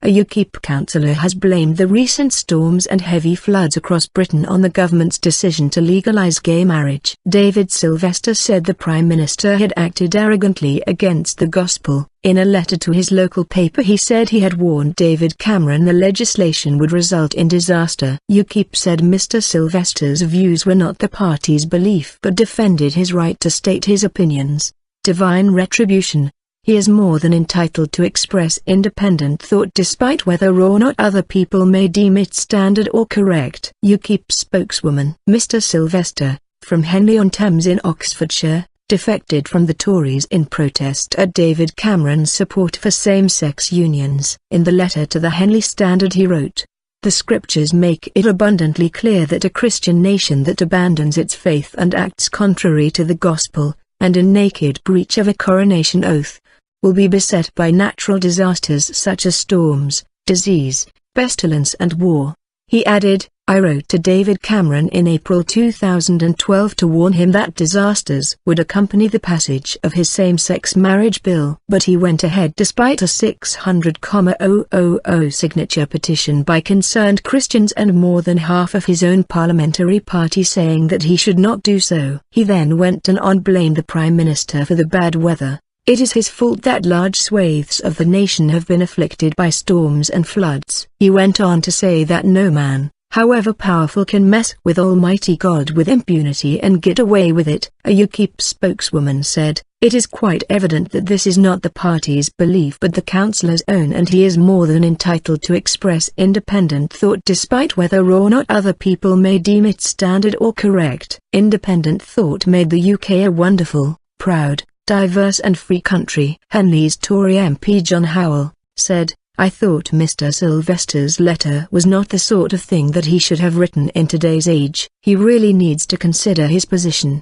A UKIP councillor has blamed the recent storms and heavy floods across Britain on the government's decision to legalise gay marriage. David Silvester said the Prime Minister had acted arrogantly against the gospel. In a letter to his local paper he said he had warned David Cameron the legislation would result in disaster. UKIP said Mr Silvester's views were not the party's belief but defended his right to state his opinions. Divine retribution. He is more than entitled to express independent thought despite whether or not other people may deem it standard or correct. UKIP spokeswoman Mr Silvester, from Henley-on-Thames in Oxfordshire, defected from the Tories in protest at David Cameron's support for same-sex unions. In the letter to the Henley Standard he wrote, "The scriptures make it abundantly clear that a Christian nation that abandons its faith and acts contrary to the gospel, and in naked breach of a coronation oath, will be beset by natural disasters such as storms, disease, pestilence and war." He added, "I wrote to David Cameron in April 2012 to warn him that disasters would accompany the passage of his same-sex marriage bill. But he went ahead despite a 600,000 signature petition by concerned Christians and more than half of his own parliamentary party saying that he should not do so." He then went on blamed the Prime Minister for the bad weather. "It is his fault that large swathes of the nation have been afflicted by storms and floods." He went on to say that no man, however powerful, can mess with Almighty God with impunity and get away with it. A UKIP spokeswoman said, "It is quite evident that this is not the party's belief but the councillor's own, and he is more than entitled to express independent thought despite whether or not other people may deem it standard or correct." Independent thought made the UK a wonderful, proud, diverse and free country. Henley's Tory MP John Howell said, "I thought Mr Silvester's letter was not the sort of thing that he should have written in today's age. He really needs to consider his position."